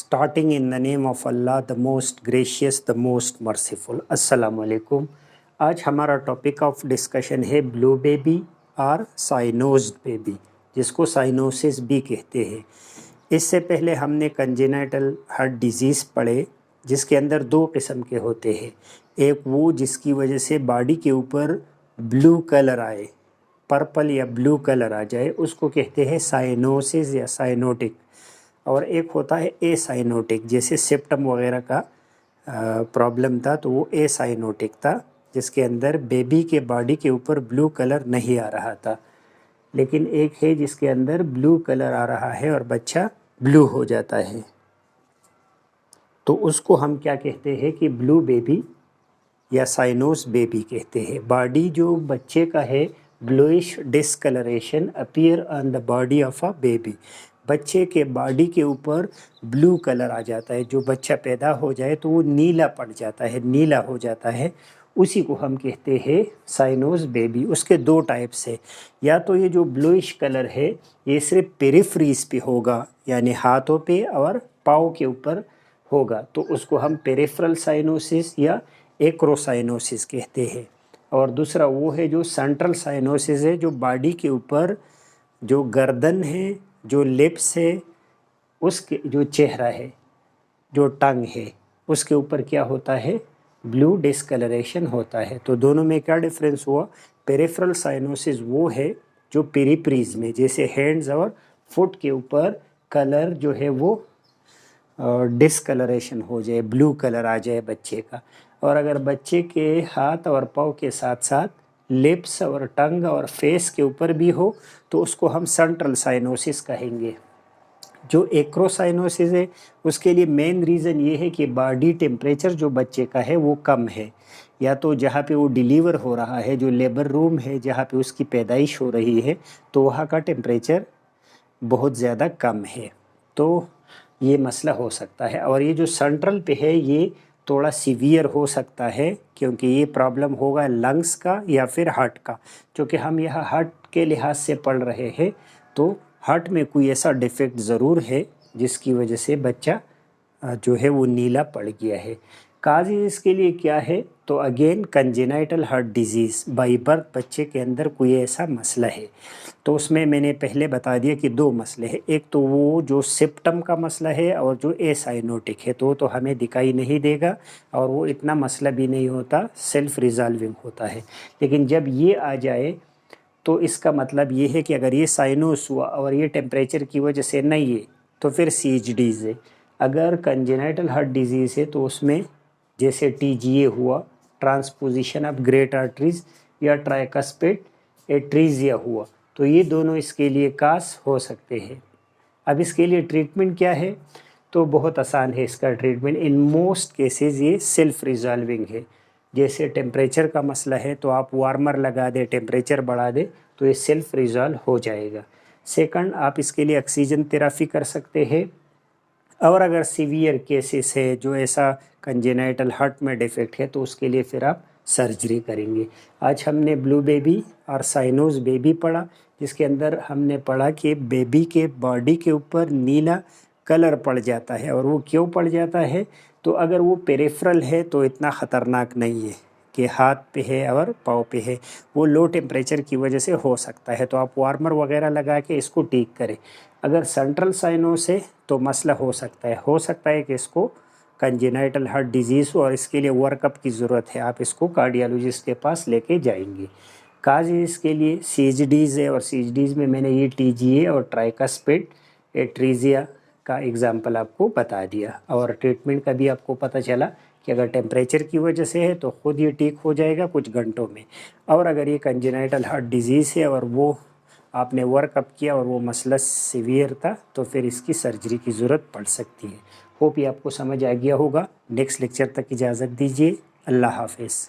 Starting in the name of Allah, the most gracious, the most merciful. अस्सलाम वालेकुम। आज हमारा टॉपिक ऑफ डिस्कशन है ब्लू बेबी और साइनोज्ड बेबी, जिसको साइनोसिस भी कहते हैं। इससे पहले हमने कंजेनाइटल हार्ट डिजीज़ पढ़े, जिसके अंदर दो किस्म के होते हैं। एक वो जिसकी वजह से बॉडी के ऊपर ब्लू कलर आए, पर्पल या ब्लू कलर आ जाए, उसको कहते हैं साइनोसिस या साइनोटिक। और एक होता है ए साइनोटिक, जैसे सेप्टम वगैरह का प्रॉब्लम था तो वो ए साइनोटिक था, जिसके अंदर बेबी के बॉडी के ऊपर ब्लू कलर नहीं आ रहा था। लेकिन एक है जिसके अंदर ब्लू कलर आ रहा है और बच्चा ब्लू हो जाता है, तो उसको हम क्या कहते हैं कि ब्लू बेबी या साइनोस बेबी कहते हैं। बॉडी जो बच्चे का है, bluish discolouration appear on the body of a baby. बच्चे के बॉडी के ऊपर ब्लू कलर आ जाता है। जो बच्चा पैदा हो जाए तो वो नीला पड़ जाता है, नीला हो जाता है, उसी को हम कहते हैं साइनोस बेबी। उसके दो टाइप्स है। या तो ये जो ब्लूइश कलर है ये सिर्फ पेरिफ्रीज पे होगा, यानी हाथों पे और पाँव के ऊपर होगा, तो उसको हम पेरिफेरल साइनोसिस या एक्रोसाइनोसिस कहते हैं। और दूसरा वो है जो सेंट्रल साइनोसिस है, जो बॉडी के ऊपर जो गर्दन है, जो लिप्स है, उसके जो चेहरा है, जो टंग है, उसके ऊपर क्या होता है, ब्लू डिस्कलरेशन होता है। तो दोनों में क्या डिफरेंस हुआ? पेरिफेरल साइनोसिस वो है जो पेरिप्रीज में, जैसे हैंड्स और फुट के ऊपर कलर जो है वो डिस्कलरेशन हो जाए, ब्लू कलर आ जाए बच्चे का। और अगर बच्चे के हाथ और पाँव के साथ साथ लिप्स और टंग और फेस के ऊपर भी हो तो उसको हम सेंट्रल साइनोसिस कहेंगे। जो एक्रोसाइनोसिस है उसके लिए मेन रीज़न ये है कि बॉडी टेम्परेचर जो बच्चे का है वो कम है, या तो जहाँ पे वो डिलीवर हो रहा है, जो लेबर रूम है जहाँ पे उसकी पैदाइश हो रही है, तो वहाँ का टेम्परेचर बहुत ज़्यादा कम है, तो ये मसला हो सकता है। और ये जो सेंट्रल पे है ये थोड़ा सीवियर हो सकता है, क्योंकि ये प्रॉब्लम होगा लंग्स का या फिर हार्ट का। क्योंकि हम यहाँ हार्ट के लिहाज से पढ़ रहे हैं, तो हार्ट में कोई ऐसा डिफेक्ट ज़रूर है जिसकी वजह से बच्चा जो है वो नीला पड़ गया है। काज इसके लिए क्या है? तो again congenital heart disease, by birth बच्चे के अंदर कोई ऐसा मसला है। तो उसमें मैंने पहले बता दिया कि दो मसले हैं। एक तो वो जो सिप्टम का मसला है और जो एसाइनोटिक है, तो हमें दिखाई नहीं देगा और वो इतना मसला भी नहीं होता, सेल्फ रिजॉल्विंग होता है। लेकिन जब ये आ जाए तो इसका मतलब ये है कि अगर ये साइनोस हुआ और ये टेम्परेचर की वजह से नहीं है तो फिर CHDs है। अगर कंजेनाइटल हार्ट डिजीज़ है तो उसमें जैसे TGA हुआ, ट्रांसपोजिशन ऑफ ग्रेट आर्टरीज, या ट्राइकस्पिड एट्रीजिया हुआ, तो ये दोनों इसके लिए कास हो सकते हैं। अब इसके लिए ट्रीटमेंट क्या है? तो बहुत आसान है इसका ट्रीटमेंट। इन मोस्ट केसेस ये सेल्फ रिजॉल्विंग है। जैसे टेम्परेचर का मसला है तो आप वार्मर लगा दे, टेम्परेचर बढ़ा दे, तो ये सेल्फ रिजॉल्व हो जाएगा। सेकंड, आप इसके लिए ऑक्सीजन थेरेपी कर सकते हैं। और अगर सीवियर केसेस है, जो ऐसा कंजेनाइटल हार्ट में डिफेक्ट है, तो उसके लिए फिर आप सर्जरी करेंगे। आज हमने ब्लू बेबी और साइनोस बेबी पढ़ा, जिसके अंदर हमने पढ़ा कि बेबी के बॉडी के ऊपर नीला कलर पड़ जाता है। और वो क्यों पड़ जाता है? तो अगर वो पेरिफेरल है तो इतना ख़तरनाक नहीं है कि हाथ पे है और पाँव पे है, वो लो टेम्परेचर की वजह से हो सकता है, तो आप वार्मर वगैरह लगा के इसको ठीक करें। अगर सेंट्रल साइनोस है तो मसला हो सकता है कि इसको कंजेनाइटल हार्ट डिजीज़ हो और इसके लिए वर्कअप की ज़रूरत है। आप इसको कार्डियोलॉजिस्ट के पास लेके जाएंगे। काज इसके लिए CHDs है, और CHDs में मैंने ये TGA और ट्राइकस्पिड एट्रीजिया का एग्जाम्पल आपको बता दिया। और ट्रीटमेंट का भी आपको पता चला कि अगर टेम्परेचर की वजह से है तो ख़ुद ये ठीक हो जाएगा कुछ घंटों में। और अगर ये कंजेनाइटल हार्ट डिजीज़ है और वो आपने वर्कअप किया और वो मसला सीवियर था, तो फिर इसकी सर्जरी की ज़रूरत पड़ सकती है। होप ये आपको समझ आ गया होगा। नेक्स्ट लेक्चर तक इजाज़त दीजिए। अल्लाह हाफ़िज़।